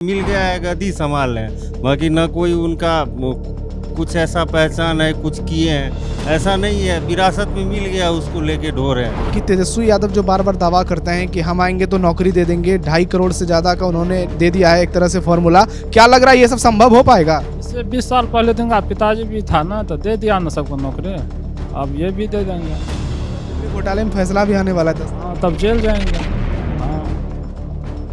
मिल गया है गद्दी संभाल रहे हैं, बाकी न कोई उनका कुछ ऐसा पहचान है, कुछ किए हैं ऐसा नहीं है। विरासत में मिल गया, उसको लेके ढो रहे हैं। कि तेजस्वी यादव जो बार बार दावा करते हैं कि हम आएंगे तो नौकरी दे देंगे, 2.5 करोड़ से ज़्यादा का उन्होंने दे दिया है एक तरह से फॉर्मूला। क्या लग रहा है ये सब संभव हो पाएगा? इससे 20 साल पहले दूंगा, पिताजी भी था ना तो दे दिया ना सबको नौकरी, अब ये भी दे देंगे। घोटाले में फैसला भी आने वाला था। हाँ तब जेल जाएंगे। हाँ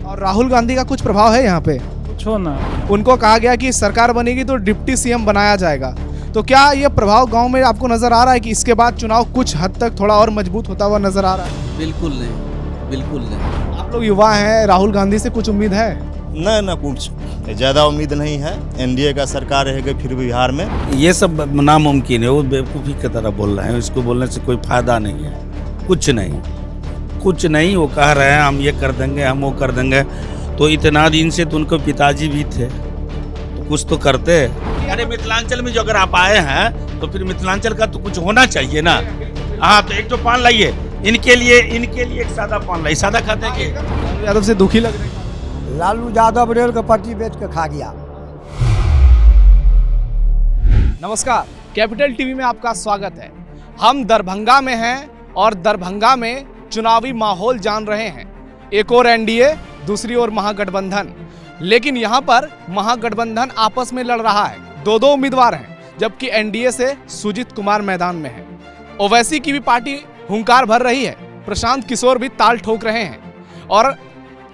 और राहुल गांधी का कुछ प्रभाव है यहाँ पे? कुछ हो ना। उनको कहा गया कि सरकार बनेगी तो डिप्टी सीएम बनाया जाएगा, तो क्या ये प्रभाव गांव में आपको नजर आ रहा है कि इसके बाद चुनाव कुछ हद तक थोड़ा और मजबूत होता हुआ नजर आ रहा है? बिल्कुल नहीं, बिल्कुल नहीं। आप लोग युवा हैं, राहुल गांधी से कुछ उम्मीद है? ना कुछ ज़्यादा उम्मीद नहीं है। एनडीए का सरकार रहेगी फिर बिहार में। ये सब नामुमकिन है, वो बेवकूफ़ी की तरह बोल रहे हैं। इसको बोलने से कोई फायदा नहीं है, कुछ नहीं। वो कह रहे हैं हम ये कर देंगे, हम वो कर देंगे, तो इतना दिन से तो उनको पिताजी भी थे, तो कुछ तो करते। अरे मिथिलांचल में जो अगर आप आए हैं तो फिर मिथिलांचल का तो कुछ होना चाहिए ना। हाँ तो एक जो पान लाइए इनके लिए एक सादा पान लाइए। सादा खाते हैं कि यादव से दुखी लग रहे हैं? लालू यादव रेल का पट्टी बेच के खा गया। नमस्कार, कैपिटल टीवी में आपका स्वागत है। हम दरभंगा में हैं और दरभंगा में चुनावी माहौल जान रहे हैं। एक और एनडीए, दूसरी ओर महागठबंधन, लेकिन यहाँ पर महागठबंधन आपस में लड़ रहा है। दो उम्मीदवार हैं, जबकि एनडीए से सुजीत कुमार मैदान में है। ओवैसी की भी पार्टी हुंकार भर रही है, प्रशांत किशोर भी ताल ठोक रहे हैं और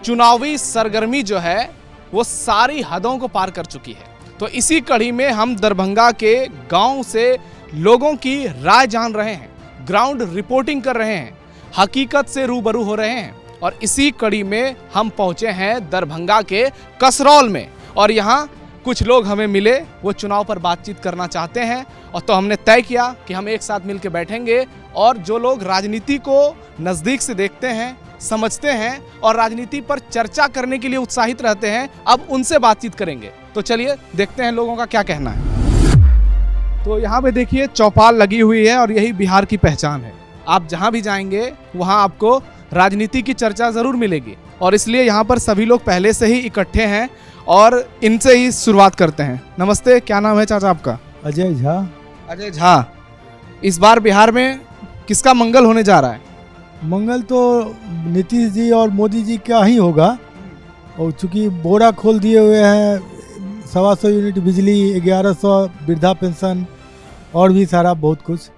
चुनावी सरगर्मी जो है वो सारी हदों को पार कर चुकी है। तो इसी कड़ी में हम दरभंगा के गांव से लोगों की राय जान रहे हैं, ग्राउंड रिपोर्टिंग कर रहे हैं, हकीकत से रूबरू हो रहे हैं। और इसी कड़ी में हम पहुंचे हैं दरभंगा के कसरौल में, और यहाँ कुछ लोग हमें मिले, वो चुनाव पर बातचीत करना चाहते हैं। और तो हमने तय किया कि हम एक साथ मिलकर बैठेंगे और जो लोग राजनीति को नज़दीक से देखते हैं, समझते हैं और राजनीति पर चर्चा करने के लिए उत्साहित रहते हैं, अब उनसे बातचीत करेंगे। तो चलिए देखते हैं लोगों का क्या कहना है। तो यहाँ पे देखिए चौपाल लगी हुई है और यही बिहार की पहचान है। आप जहाँ भी जाएंगे वहाँ आपको राजनीति की चर्चा ज़रूर मिलेगी, और इसलिए यहाँ पर सभी लोग पहले से ही इकट्ठे हैं और इनसे ही शुरुआत करते हैं। नमस्ते, क्या नाम है चाचा आपका? अजय झा। अजय झा, इस बार बिहार में किसका मंगल होने जा रहा है? मंगल तो नीतीश जी और मोदी जी का ही होगा, और चूँकि बोरा खोल दिए हुए हैं, 125 यूनिट बिजली, 1100 वृद्धा पेंशन और भी सारा बहुत कुछ,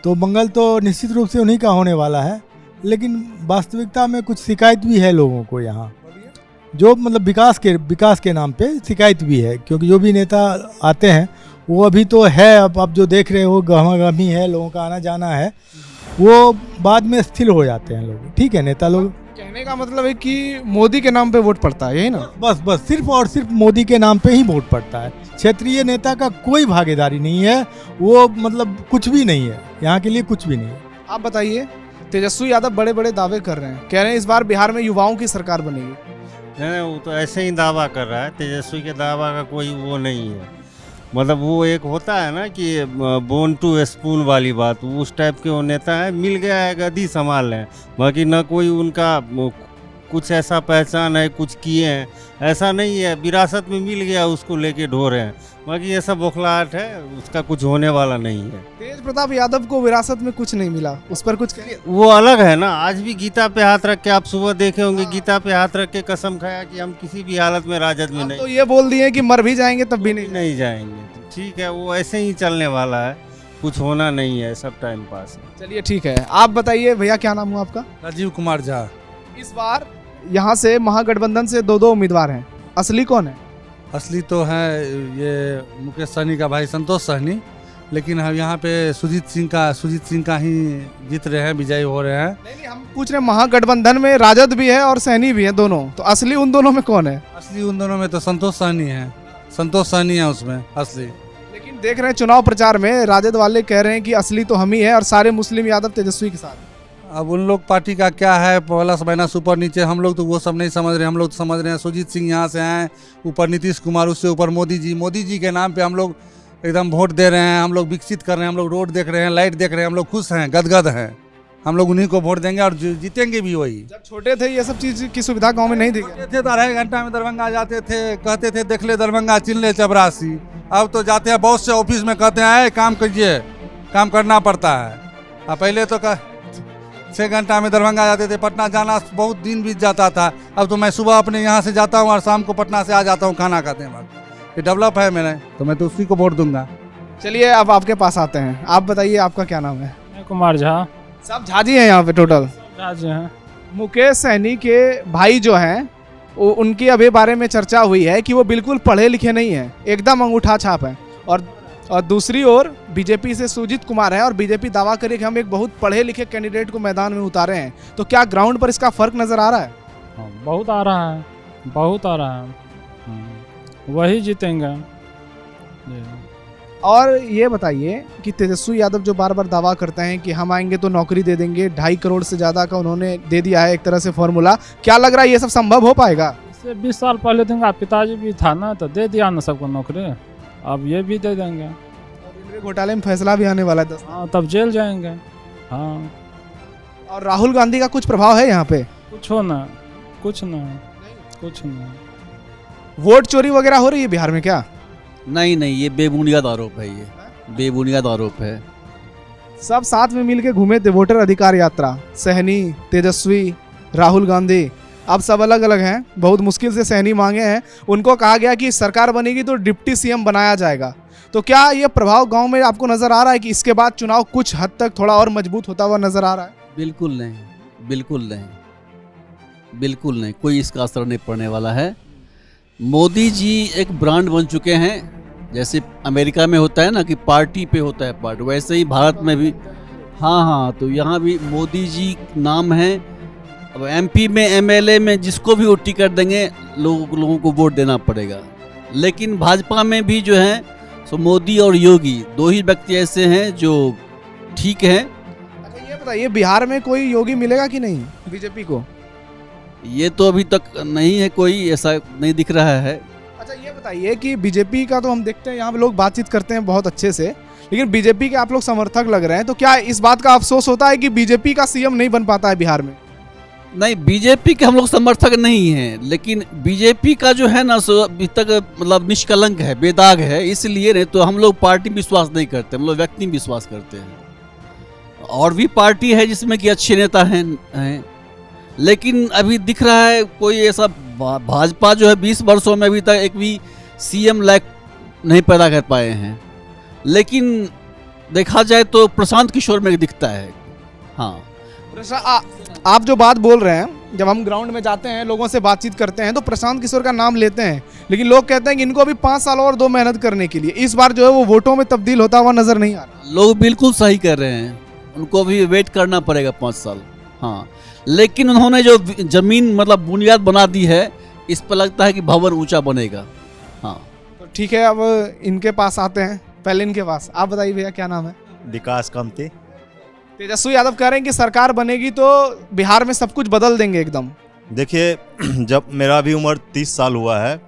तो मंगल तो निश्चित रूप से उन्हीं का होने वाला है। लेकिन वास्तविकता में कुछ शिकायत भी है लोगों को यहाँ, जो मतलब विकास के नाम पे शिकायत भी है, क्योंकि जो भी नेता आते हैं वो अभी तो है, अब जो देख रहे हो गहमागहमी है, लोगों का आना जाना है, वो बाद में स्थिर हो जाते हैं लोग। ठीक है, नेता लोग कहने का मतलब है कि मोदी के नाम पे वोट पड़ता है, यही ना? बस सिर्फ और सिर्फ मोदी के नाम पे ही वोट पड़ता है। क्षेत्रीय नेता का कोई भागीदारी नहीं है, वो मतलब कुछ भी नहीं है, यहाँ के लिए कुछ भी नहीं है। आप बताइए, तेजस्वी यादव बड़े बड़े दावे कर रहे हैं, कह रहे हैं इस बार बिहार में युवाओं की सरकार बनेगी। नहीं, वो तो ऐसे ही दावा कर रहा है। तेजस्वी के दावा का कोई वो नहीं है। मतलब वो एक होता है ना कि बोन टू स्पून वाली बात, उस टाइप के वो नेता है। मिल गया है गद्दी संभाल रहे हैं, बाकी न कोई उनका कुछ ऐसा पहचान है, कुछ किए हैं ऐसा नहीं है। विरासत में मिल गया, उसको लेके ढो रहे हैं, बाकी ये सब बौखलाहट है, उसका कुछ होने वाला नहीं है। तेज प्रताप यादव को विरासत में कुछ नहीं मिला, उस पर कुछ कहिए। वो अलग है ना। आज भी गीता पे हाथ रख के, आप सुबह देखे होंगे, गीता पे हाथ रख के कसम खाया कि हम किसी भी हालत में राजद में नहीं, तो ये बोल दिए कि मर भी जाएंगे तब भी नहीं जाएंगे। ठीक है, वो ऐसे ही चलने वाला है, कुछ होना नहीं है, सब टाइम पास है। चलिए ठीक है, आप बताइए भैया, क्या नाम हुआ आपका? राजीव कुमार झा। इस बार यहाँ से महागठबंधन से दो उम्मीदवार हैं, असली कौन है? असली तो है ये मुकेश सहनी का भाई संतोष सहनी, लेकिन हम यहाँ पे सुजीत सिंह का ही जीत रहे हैं, विजयी हो रहे हैं। नहीं, हम पूछ रहे हैं महागठबंधन में राजद भी है और सहनी भी है, दोनों, तो असली उन दोनों में कौन है? असली उन दोनों में तो संतोष सहनी है उसमें असली। लेकिन देख रहे हैं चुनाव प्रचार में राजद वाले कह रहे हैं कि असली तो हम ही है और सारे मुस्लिम यादव तेजस्वी के साथ। अब उन लोग पार्टी का क्या है, प्लस माइनस ऊपर नीचे, हम लोग तो वो सब नहीं समझ रहे। हम लोग तो समझ रहे हैं सुजीत सिंह यहाँ से आए, ऊपर नीतीश कुमार, उससे ऊपर मोदी जी के नाम पे हम लोग एकदम वोट दे रहे हैं। हम लोग विकसित कर रहे हैं, हम लोग रोड देख रहे हैं, लाइट देख रहे हैं, हम लोग खुश हैं, गदगद हैं। हम लोग उन्हीं को वोट देंगे और जीतेंगे भी वही। जब छोटे थे ये सब चीज की सुविधा गांव में नहीं थी क्या? जाते थे तो 2.5 घंटा में दरभंगा जाते थे, कहते थे देख ले दरभंगा, चिन ले चपरासी। अब तो जाते हैं बहुत से ऑफिस में, कहते हैं काम कीजिए, काम करना पड़ता है। अब पहले तो 6 घंटा में दरभंगा जाते थे, पटना जाना बहुत दिन बीत जाता था। अब तो मैं सुबह अपने यहाँ से जाता हूँ और शाम को पटना से आ जाता हूँ खाना खाते हैं। ये डेवलप है मैंने, तो मैं तो उसी को वोट दूंगा। चलिए अब आपके पास आते हैं, आप बताइए आपका क्या नाम है? कुमार झा। सब झाजी हैं यहाँ पे टोटल? झा जी हैं। मुकेश सहनी के भाई जो हैं उनकी अभी बारे में चर्चा हुई है कि वो बिल्कुल पढ़े लिखे नहीं हैं, एकदम अंगूठा छाप हैं। और दूसरी ओर बीजेपी से सुजीत कुमार है और बीजेपी दावा करे कि हम एक बहुत पढ़े लिखे कैंडिडेट को मैदान में उतारे हैं। तो क्या ग्राउंड पर इसका फर्क नजर आ रहा है? हाँ, बहुत आ रहा है, बहुत आ रहा है। वही जीतेंगे। और ये बताइए कि तेजस्वी यादव जो बार बार दावा करते हैं कि हम आएंगे तो नौकरी दे देंगे, 2.5 करोड़ से ज़्यादा का उन्होंने दे दिया है एक तरह से फॉर्मूला, क्या लग रहा है ये सब संभव हो पाएगा? इससे 20 साल पहले देंगे, पिताजी भी था ना तो दे दिया ना सबको नौकरी, अब ये भी दे देंगे। रेलवे घोटाले में फैसला भी आने वाला है। हाँ, तब जेल जाएंगे। हाँ। और राहुल गांधी का कुछ प्रभाव है यहाँ पे? कुछ हो ना, कुछ ना, कुछ ना। वोट चोरी वगैरह हो रही है बिहार में क्या? नहीं, ये बेबुनियाद आरोप है, ये बेबुनियाद आरोप है। सब साथ में मिलके घूमे थे वोटर अधिकार यात्रा, सहनी, तेजस्वी, राहुल गांधी, अब सब अलग अलग हैं। बहुत मुश्किल से सहनी मांगे हैं, उनको कहा गया कि सरकार बनेगी तो डिप्टी सीएम बनाया जाएगा। तो क्या ये प्रभाव गांव में आपको नजर आ रहा है कि इसके बाद चुनाव कुछ हद तक थोड़ा और मजबूत होता हुआ नजर आ रहा है? बिल्कुल नहीं, बिल्कुल नहीं, बिल्कुल नहीं, कोई इसका असर नहीं पड़ने वाला है। मोदी जी एक ब्रांड बन चुके हैं, जैसे अमेरिका में होता है ना कि पार्टी पे होता है पार्ट, वैसे ही भारत में भी। हाँ, तो यहाँ भी मोदी जी नाम है। अब एमपी में, एमएलए में जिसको भी वो टिकट देंगे लोगों को वोट देना पड़ेगा। लेकिन भाजपा में भी जो है सो मोदी और योगी 2 ही व्यक्ति ऐसे हैं जो ठीक हैं। अच्छा ये बताइए बिहार में कोई योगी मिलेगा कि नहीं बीजेपी को? ये तो अभी तक नहीं है, कोई ऐसा नहीं दिख रहा है। अच्छा ये बताइए कि बीजेपी का तो हम देखते हैं यहाँ पे लोग बातचीत करते हैं बहुत अच्छे से, लेकिन बीजेपी के आप लोग समर्थक लग रहे हैं, तो क्या इस बात का अफसोस होता है कि बीजेपी का सीएम नहीं बन पाता है बिहार में? नहीं, बीजेपी के हम लोग समर्थक नहीं हैं, लेकिन बीजेपी का जो है ना सो अभी तक मतलब निष्कलंक है, बेदाग है, इसलिए नहीं तो हम लोग पार्टी विश्वास नहीं करते, हम लोग व्यक्ति विश्वास करते हैं। और भी पार्टी है जिसमें कि अच्छे नेता हैं, लेकिन अभी दिख रहा है कोई ऐसा भाजपा जो है 20 वर्षों में अभी तक एक भी सीएम लायक नहीं पैदा कर पाए हैं। लेकिन देखा जाए तो प्रशांत किशोर में दिखता है। हाँ, आप जो बात बोल रहे हैं, जब हम ग्राउंड में जाते हैं लोगों से बातचीत करते हैं तो प्रशांत किशोर का नाम लेते हैं, लेकिन लोग कहते हैं कि इनको अभी 5 साल और 2 मेहनत करने के लिए, इस बार जो है वो वोटों में तब्दील होता हुआ नजर नहीं आ रहा। लोग बिल्कुल सही कर रहे हैं, उनको भी वेट करना पड़ेगा 5 साल। हाँ, लेकिन उन्होंने जो जमीन मतलब बुनियाद बना दी है, इस पर लगता है कि भवन ऊंचा बनेगा। हाँ, तो ठीक है, अब इनके पास आते हैं, पहले इनके पास। आप बताइए भैया क्या नाम है? विकास कामती। तेजस्वी यादव कह रहे हैं कि सरकार बनेगी तो बिहार में सब कुछ बदल देंगे एकदम। देखिए, जब मेरा भी उम्र 30 साल हुआ है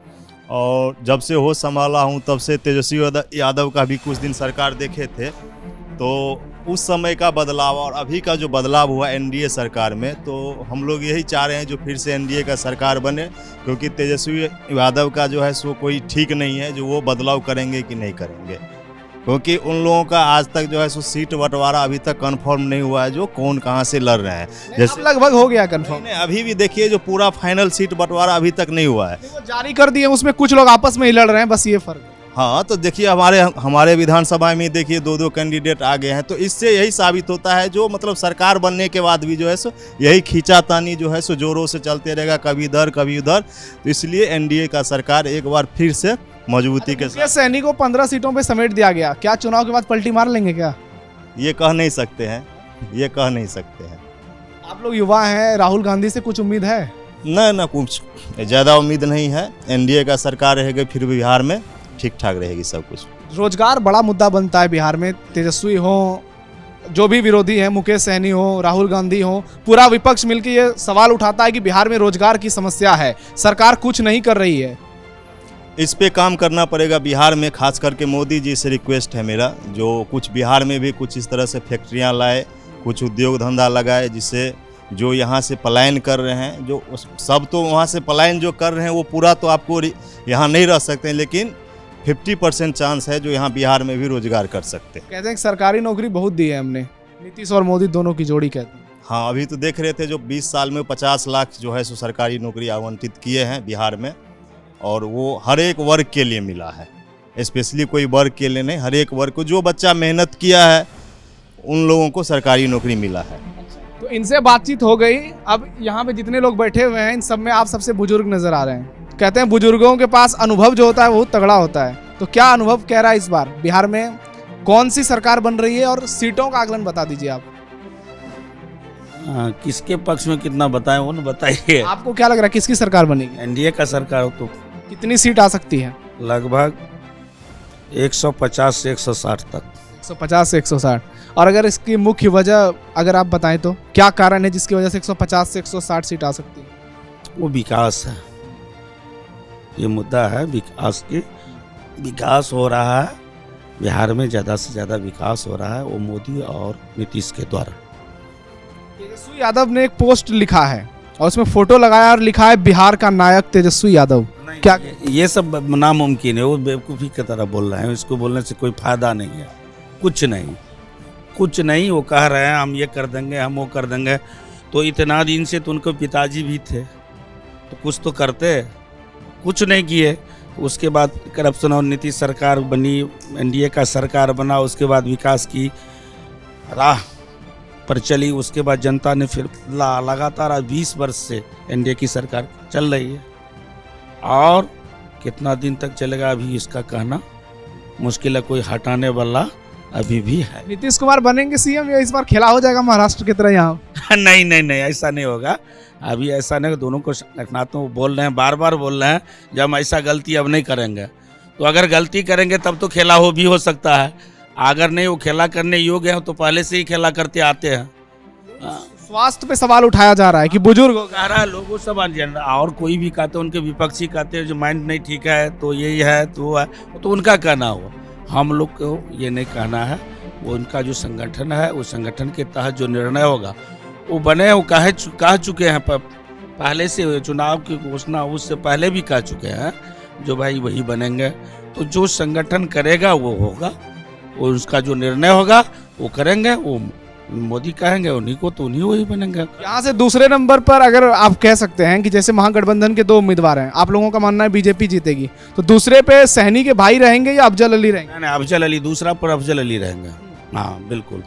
और जब से होश संभाला हूँ तब से तेजस्वी यादव का भी कुछ दिन सरकार देखे थे, तो उस समय का बदलाव और अभी का जो बदलाव हुआ एनडीए सरकार में, तो हम लोग यही चाह रहे हैं जो फिर से एनडीए का सरकार बने, क्योंकि तेजस्वी यादव का जो है सो कोई ठीक नहीं है जो वो बदलाव करेंगे कि नहीं करेंगे, क्योंकि उन लोगों का आज तक जो है सो सीट बंटवारा अभी तक कंफर्म नहीं हुआ है जो कौन कहां से लड़ रहे हैं। जैसे लगभग हो गया कंफर्म, अभी भी देखिए जो पूरा फाइनल सीट बंटवारा अभी तक नहीं हुआ है, जारी कर दिए, उसमें कुछ लोग आपस में ही लड़ रहे हैं, बस ये फर्क है। हाँ, तो देखिए हमारे विधानसभा में देखिए 2 कैंडिडेट आ गए हैं, तो इससे यही साबित होता है जो मतलब सरकार बनने के बाद भी जो है सो यही खींचातानी जो है सो जोरों से चलते रहेगा, कभी इधर कभी उधर। तो इसलिए एनडीए का सरकार एक बार फिर से मजबूती के साथ। सहनी को 15 सीटों पे समेट दिया गया, क्या चुनाव के बाद पलटी मार लेंगे क्या? ये कह नहीं सकते हैं, ये कह नहीं सकते हैं। आप लोग युवा हैं, राहुल गांधी से कुछ उम्मीद है? ना कुछ ज़्यादा उम्मीद नहीं है। एनडीए का सरकार रहेगी फिर भी बिहार में ठीक ठाक रहेगी सब कुछ। रोजगार बड़ा मुद्दा बनता है बिहार में, तेजस्वी हो, जो भी विरोधी हैं, मुकेश सहनी हो, राहुल गांधी हो, पूरा विपक्ष मिलकर ये सवाल उठाता है कि बिहार में रोजगार की समस्या है, सरकार कुछ नहीं कर रही है। इस पे काम करना पड़ेगा बिहार में, खास करके मोदी जी से रिक्वेस्ट है मेरा, जो कुछ बिहार में भी कुछ इस तरह से फैक्ट्रियां लाए कुछ उद्योग धंधा लगाए, जिससे जो यहाँ से पलायन कर रहे हैं, जो सब तो वहाँ से पलायन जो कर रहे हैं वो पूरा तो आपको यहाँ नहीं रह सकते हैं, लेकिन 50% चांस है जो यहाँ बिहार में भी रोजगार कर सकते हैं। कहते हैं कि सरकारी नौकरी बहुत दी है हमने, नीतीश और मोदी दोनों की जोड़ी कहते हैं। हाँ, अभी तो देख रहे थे जो 20 साल में 50 लाख जो है सो सरकारी नौकरी आवंटित किए हैं बिहार में, और वो हर एक वर्ग के लिए मिला है, स्पेशली कोई वर्ग के लिए नहीं, हर एक वर्ग को जो बच्चा मेहनत किया है उन लोगों को सरकारी नौकरी मिला है। तो इनसे बातचीत हो गई। अब यहाँ पे जितने लोग बैठे हुए हैं इन सब में आप सबसे बुजुर्ग नजर आ रहे हैं। कहते हैं बुजुर्गों के पास अनुभव जो होता है बहुत तगड़ा होता है। तो क्या अनुभव कह रहा है इस बार बिहार में कौन सी सरकार बन रही है, और सीटों का आकलन बता दीजिए आप। किसके पक्ष में कितना बताएं वो न बताइए। आपको क्या लग रहा है किसकी सरकार बनेगी? एनडीए का सरकार हो तो कितनी सीट आ सकती है? लगभग 150 से 160 तक। 150 से 160। और अगर इसकी मुख्य वजह अगर आप बताएं तो क्या कारण है जिसकी वजह से 150 से 160 सीट आ सकती है? वो विकास है, ये मुद्दा है विकास की। विकास हो रहा है बिहार में, ज़्यादा से ज़्यादा विकास हो रहा है, वो मोदी और नीतीश के द्वारा। तेजस्वी यादव ने एक पोस्ट लिखा है और उसमें फोटो लगाया और लिखा है बिहार का नायक तेजस्वी यादव। क्या ये सब नामुमकिन है, वो बेवकूफ़ी की तरह बोल रहे हैं, इसको बोलने से कोई फायदा नहीं है। कुछ नहीं वो कह रहे हैं हम ये कर देंगे, हम वो कर देंगे। तो इतना दिन से तो उनको पिताजी भी थे, तो कुछ तो करते, कुछ नहीं किए। उसके बाद करप्शन और नीतीश सरकार बनी, एनडीए का सरकार बना, उसके बाद विकास की राह पर चली। उसके बाद जनता ने फिर लगातार 20 वर्ष से एनडीए की सरकार चल रही है, और कितना दिन तक चलेगा अभी इसका कहना मुश्किल है। कोई हटाने वाला अभी भी है। नीतीश कुमार बनेंगे सीएम या इस बार खेला हो जाएगा महाराष्ट्र की तरह यहाँ? नहीं ऐसा नहीं होगा। अभी ऐसा नहीं, दोनों को रखना। तो बोल रहे हैं, बार बार बोल रहे हैं जब हम ऐसा गलती अब नहीं करेंगे। तो अगर गलती करेंगे तब तो खेला भी हो सकता है। अगर नहीं वो खेला करने योग्य है तो पहले से ही खेला करते आते हैं। स्वास्थ्य पे सवाल उठाया जा रहा है कि बुजुर्ग हो कह रहा है लोगों सब और कोई भी कहते हैं, उनके विपक्षी कहते हैं जो माइंड नहीं ठीक है तो यही है तो वो है, तो उनका कहना हो। हम लोग को ये नहीं कहना है। वो उनका जो संगठन है, उस संगठन के तहत जो निर्णय होगा वो बने, वो कह चुके हैं पहले से। चुनाव की घोषणा उससे पहले भी कह चुके हैं जो भाई वही बनेंगे। तो जो संगठन करेगा वो होगा, वो उसका जो निर्णय होगा वो करेंगे। वो मोदी कहेंगे उन्हीं को, तो उन्हीं वही बनेंगे। यहाँ से दूसरे नंबर पर अगर आप कह सकते हैं कि जैसे महागठबंधन के 2 उम्मीदवार हैं, आप लोगों का मानना है बीजेपी जीतेगी, तो दूसरे पे सहनी के भाई रहेंगे या अफजल अली रहेंगे? नहीं, अफजल अली दूसरा पर अफजल अली रहेंगे। हाँ बिल्कुल,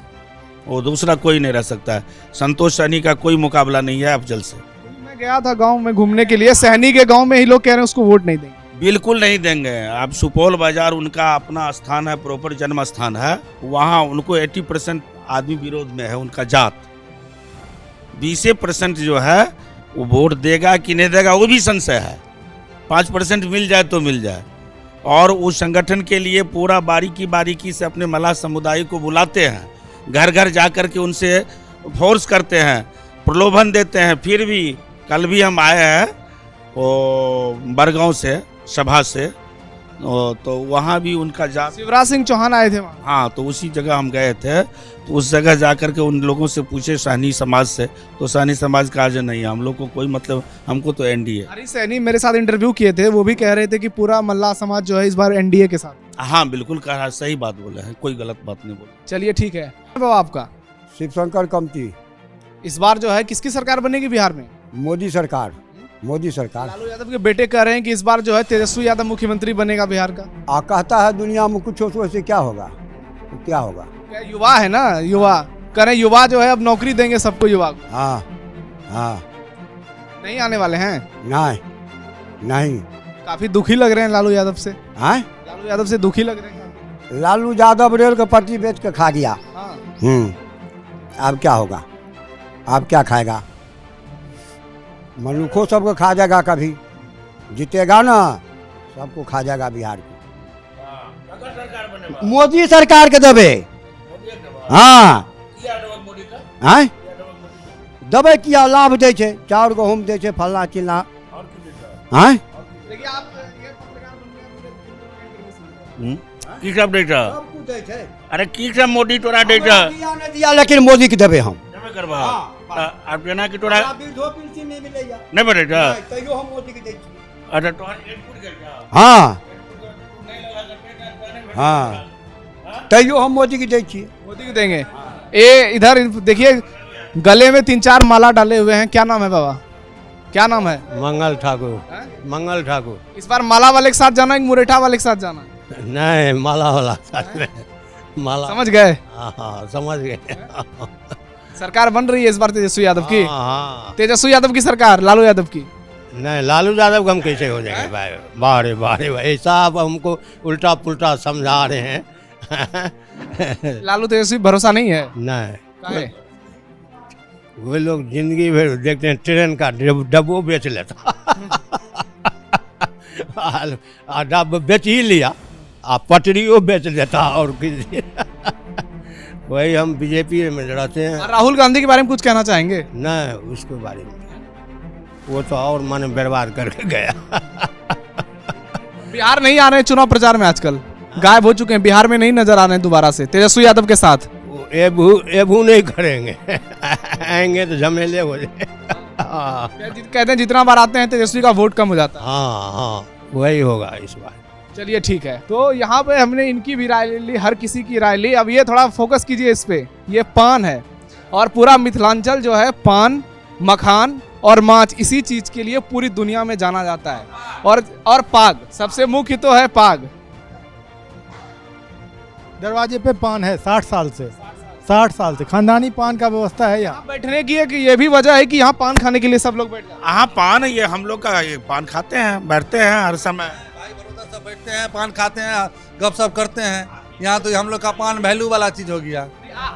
वो दूसरा कोई नहीं रह सकता है। संतोष सहनी का कोई मुकाबला नहीं है अफजल से। मैं गया था गाँव में घूमने के लिए, सहनी के गाँव में ही लोग कह रहे हैं उसको वोट नहीं देंगे। बिल्कुल नहीं देंगे। अब सुपौल बाजार उनका अपना स्थान है, प्रॉपर जन्म स्थान है। वहाँ उनको 80% आदमी विरोध में है, उनका जात। 20% जो है वो वोट देगा कि नहीं देगा वो भी संशय है। 5% मिल जाए तो मिल जाए। और उस संगठन के लिए पूरा बारीकी से अपने मल्लाह समुदाय को बुलाते हैं, घर घर जा कर के उनसे फोर्स करते हैं, प्रलोभन देते हैं। फिर भी कल भी हम आए हैं वो बरगांव से सभा से, तो वहाँ भी उनका जात। शिवराज सिंह चौहान आए थे वहाँ। हाँ, तो उसी जगह हम गए थे। तो उस जगह जा कर के उन लोगों से पूछे सहनी समाज से, तो सहनी समाज का आज नहीं है, हम लोग को कोई मतलब, हमको तो एनडीए। हरी सहनी मेरे साथ इंटरव्यू किए थे, वो भी कह रहे थे कि पूरा मल्लाह समाज जो है इस बार एनडीए के साथ। हाँ बिल्कुल कह रहा है, सही बात बोले हैं, कोई गलत बात नहीं बोले। चलिए ठीक है। बाबा आपका? शिवशंकर कमती। इस बार जो है किसकी सरकार बनेगी बिहार में? मोदी सरकार। मोदी सरकार। लालू यादव के बेटे कह रहे हैं कि इस बार जो है तेजस्वी यादव मुख्यमंत्री बनेगा बिहार का। कहता है दुनिया में कुछ हो तो वैसे क्या होगा, तो क्या होगा? क्या युवा है ना, युवा कह रहे हैं युवा जो है अब नौकरी देंगे सबको, युवा को। हाँ नहीं आने वाले हैं? नहीं। काफी दुखी लग रहे हैं लालू यादव से। हाँ, लालू यादव से दुखी लग रहे हैं। लालू यादव रेल का पर्ची बेच के खा गया। हाँ। अब क्या होगा, अब क्या खाएगा? मनुखों सबको खा जाएगा, कभी जीतेगा ना सबको खा जाएगा बिहार को। मोदी सरकार के देवे। हाँ दबे किया लाभ दे छे, चाउर गहूम दे छे, फलना चिल्ला। की सब देता अरे की सब मोदी तोरा देता नहीं दिया लेकिन मोदी के देवे हम जमे करबा आप जना की तोरा वृद्धो पेंशन नहीं मिलेगा नहीं बतेता तैयो हम मोदी के दै छी अच्छा तोहर एक फुट गया हाँ हाँ तैयो हम मोदी के दै छी मोदी को देंगे। ये इधर देखिए गले में 3-4 माला डाले हुए हैं, क्या नाम है बाबा, क्या नाम है? मंगल ठाकुर। हैं? मंगल ठाकुर। इस बार माला वाले के साथ जाना है कि मुरेठा वाले के साथ जाना है? नहीं माला वाला साथ में माला। समझ गए? हाँ समझ गए। सरकार बन रही है इस बार तेजस्वी यादव की। हाँ तेजस्वी यादव की सरकार, लालू यादव की। नहीं लालू यादव हम कैसे हो जाएंगे भाई, बारे बारे भाई साहब हमको उल्टा पुल्टा समझा रहे हैं। लालू तेजस्वी भरोसा नहीं है? नहीं काहे? वो लोग जिंदगी भर देखते हैं ट्रेन का डब्बो बेच लेता। डब्बो बेच ही लिया, आप पटरियो बेच देता और किसी। वही हम बीजेपी में रहते हैं। राहुल गांधी के बारे में कुछ कहना चाहेंगे? नहीं उसके बारे में वो तो और मन बर्बाद करके गया। बिहार नहीं आ रहे हैं चुनाव प्रचार में, आजकल गायब हो चुके हैं, बिहार में नहीं नजर आ रहे हैं दोबारा से तेजस्वी यादव के साथ। वो एबू नहीं करेंगे। आएंगे तो झमेले हो जाए। हाँ कहते हैं जितना बार आते हैं तेजस्वी का वोट कम हो जाता है। हाँ हाँ वही होगा इस बार। चलिए ठीक है, तो यहाँ पे हमने इनकी भी राय ले ली, हर किसी की राय ली। अब ये थोड़ा फोकस कीजिए इस पे, ये पान है और पूरा मिथिलांचल जो है पान, मखान और माछ इसी चीज के लिए पूरी दुनिया में जाना जाता है। और पाग सबसे मुख्य तो है पाग। दरवाजे पे पान है 60 साल से, 60 साल से खानदानी पान का व्यवस्था है यहाँ। बैठने की है कि ये भी वजह है कि यहाँ पान खाने के लिए सब लोग बैठ जाते हैं। हाँ पान ये हम लोग का ये पान खाते हैं, बैठते हैं हर समय। भाई बड़ौदा सब बैठते हैं, पान खाते हैं, गपशप करते हैं। यहाँ तो हम लोग का पान वैल्यू वाला चीज हो गया।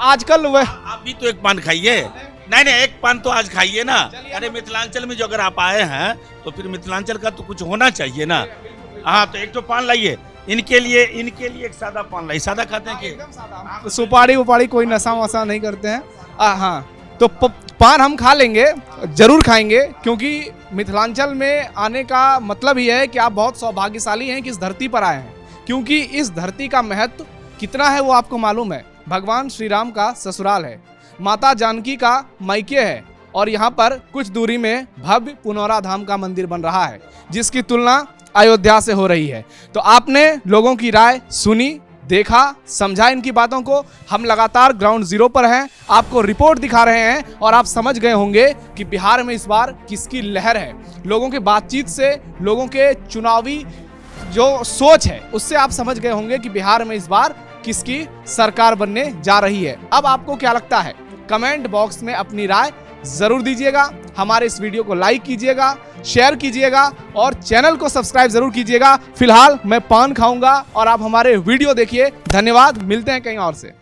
आजकल वह आप भी तो एक पान खाइए। नहीं एक पान तो आज खाइए ना। अरे मिथिलांचल में जो अगर आप आए हैं तो फिर मिथिलांचल का तो कुछ होना चाहिए ना। हाँ तो एक तो पान लाइए इनके लिए एक सादा पान लाइए। सादा खाते हैं कि सुपारी उपाड़ी कोई नशा वशा नहीं करते हैं। हाँ तो पान हम खा लेंगे, जरूर खाएंगे, क्योंकि मिथिलांचल में आने का मतलब ये है कि आप बहुत सौभाग्यशाली हैं कि इस धरती पर आए हैं, क्योंकि इस धरती का महत्व कितना है वो आपको मालूम है। भगवान श्री राम का ससुराल है, माता जानकी का मायके है और यहाँ पर कुछ दूरी में भव्य पुनौरा धाम का मंदिर बन रहा है, जिसकी तुलना अयोध्या से हो रही है। तो आपने लोगों की राय सुनी, देखा, समझा इनकी बातों को। हम लगातार ग्राउंड जीरो पर हैं, आपको रिपोर्ट दिखा रहे हैं और आप समझ गए होंगे कि बिहार में इस बार किसकी लहर है। लोगों के बातचीत से, लोगों के चुनावी जो सोच है उससे आप समझ गए होंगे कि बिहार में इस बार किसकी सरकार बनने जा रही है। अब आपको क्या लगता है, कमेंट बॉक्स में अपनी राय जरूर दीजिएगा। हमारे इस वीडियो को लाइक कीजिएगा, शेयर कीजिएगा और चैनल को सब्सक्राइब जरूर कीजिएगा। फिलहाल मैं पान खाऊंगा और आप हमारे वीडियो देखिए। धन्यवाद, मिलते हैं कहीं और से।